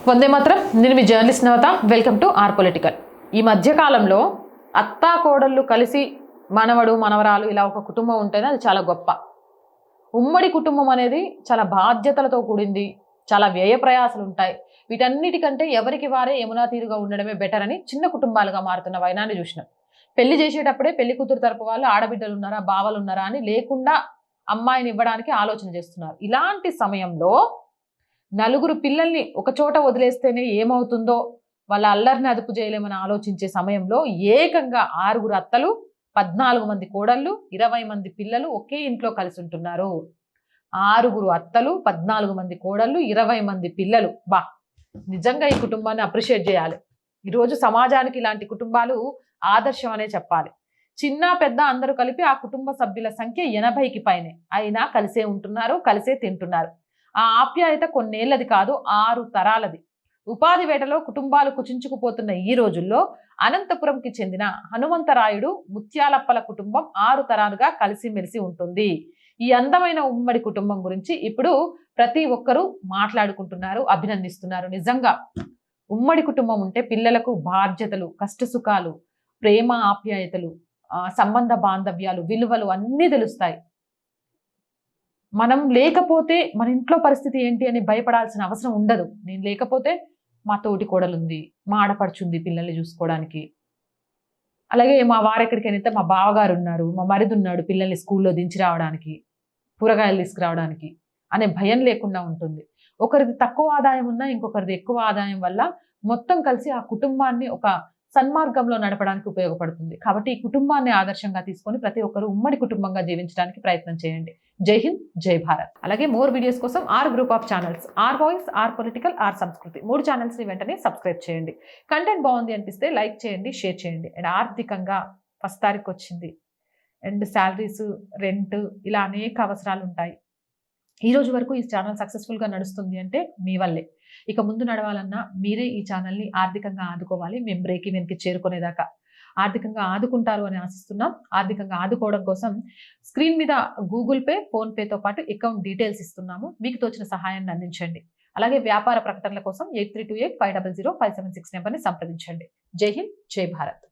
వందే మాత్రం. నేను మీ journalist Navatha. Welcome to our political. ఈ మధ్యకాలంలో అత్తా కోడళ్ళు కలిసి మనవడు మనవరాలు ఇలా ఒక కుటుంబం ఉంటేనే అది చాలా గొప్ప. ఉమ్మడి కుటుంబం అనేది చాలా బాధ్యతలతో కూడింది, చాలా వ్యయ ప్రయాసాలు ఉంటాయి. వీటన్నిటికంటే ఎవరికి వారే యమునా తీరుగా ఉండడమే బెటర్ అని చిన్న కుటుంబాలుగా మారుతున్న వైనాన్ని చూసినాం. పెళ్లి చేసేటప్పుడే పెళ్లి కూతురు తరపు వాళ్ళు ఆడబిడ్డలు ఉన్నారా బావలు ఉన్నారా అని లేకుండా అమ్మాయిని ఇవ్వడానికి ఆలోచన చేస్తున్నారు. ఇలాంటి సమయంలో నలుగురు పిల్లల్ని ఒక చోట వదిలేస్తేనే ఏమవుతుందో, వాళ్ళ అల్లరిని అదుపు చేయలేమని ఆలోచించే సమయంలో ఏకంగా 6 అత్తలు, 14 మంది కోడళ్ళు, 20 మంది పిల్లలు ఒకే ఇంట్లో కలిసి ఉంటున్నారు. 6 అత్తలు, 14 మంది కోడళ్ళు, 20 మంది పిల్లలు. నిజంగా ఈ కుటుంబాన్ని అప్రిషియేట్ చేయాలి. ఈరోజు సమాజానికి ఇలాంటి కుటుంబాలు ఆదర్శం అనే చెప్పాలి. చిన్న పెద్ద అందరూ కలిపి ఆ కుటుంబ సభ్యుల సంఖ్య 80కి పైనే. అయినా కలిసే ఉంటున్నారు, కలిసే తింటున్నారు. ఆ ఆప్యాయత కొన్నేళ్లది కాదు, 6 తరాలది. ఉపాధి వేటలో కుటుంబాలు కుచించుకుపోతున్న ఈ రోజుల్లో అనంతపురంకి చెందిన హనుమంతరాయుడు ముత్యాలప్పల కుటుంబం 6 తరాలుగా కలిసిమెలిసి ఉంటుంది. ఈ అందమైన ఉమ్మడి కుటుంబం గురించి ఇప్పుడు ప్రతి ఒక్కరూ మాట్లాడుకుంటున్నారు, అభినందిస్తున్నారు. నిజంగా ఉమ్మడి కుటుంబం ఉంటే పిల్లలకు బాధ్యతలు, కష్టసుఖాలు, ప్రేమ ఆప్యాయతలు, సంబంధ బాంధవ్యాలు, విలువలు అన్నీ తెలుస్తాయి. మనం లేకపోతే మన ఇంట్లో పరిస్థితి ఏంటి అని భయపడాల్సిన అవసరం ఉండదు. నేను లేకపోతే మా తోటి కోడలుంది, మా ఆడపడుచుంది పిల్లల్ని చూసుకోవడానికి, అలాగే మా వారెక్కడికి వెళ్తే మా బావగారు ఉన్నారు, మా మరిది ఉన్నాడు పిల్లల్ని స్కూల్లో దించి రావడానికి, కూరగాయలు తీసుకురావడానికి అనే భయం లేకుండా ఉంటుంది. ఒకరిది తక్కువ ఆదాయం ఉన్నా ఇంకొకరిది ఎక్కువ ఆదాయం వల్ల మొత్తం కలిసి ఆ కుటుంబాన్ని ఒక సన్మార్గంలో నడపడానికి ఉపయోగపడుతుంది. కాబట్టి ఈ కుటుంబాన్ని ఆదర్శంగా తీసుకొని ప్రతి ఒక్కరు ఉమ్మడి కుటుంబంగా జీవించడానికి ప్రయత్నం చేయండి. జై హింద్, జై భారత్. అలాగే మోర్ వీడియోస్ కోసం R group of channels, R voice, R political, R Sanskriti 3 channels ని వెంటనే సబ్స్క్రైబ్ చేయండి. కంటెంట్ బాగుంది అనిపిస్తే లైక్ చేయండి, షేర్ చేయండి. అండ్ ఆర్థికంగా ఫస్ట్ తారీఖు వచ్చింది అండ్ శాలరీస్, రెంట్ ఇలా అనేక అవసరాలు ఉంటాయి. ఈ రోజు వరకు ఈ ఛానల్ సక్సెస్ఫుల్ గా నడుస్తుంది అంటే మీ వల్లే. ఇక ముందు నడవాలన్నా మీరే ఈ ఛానల్ని ఆర్థికంగా ఆదుకోవాలి. మేము బ్రేక్ ఈవెన్కి చేరుకునేదాకా ఆర్థికంగా ఆదుకుంటారు అని ఆశిస్తున్నాం. ఆర్థికంగా ఆదుకోవడం కోసం స్క్రీన్ మీద గూగుల్ పే, ఫోన్ పేతో పాటు అకౌంట్ డీటెయిల్స్ ఇస్తున్నాము. మీకు తోచిన సహాయాన్ని అందించండి. అలాగే వ్యాపార ప్రకటనల కోసం 8328500576 నెంబర్ని సంప్రదించండి. జై హింద్, జై భారత్.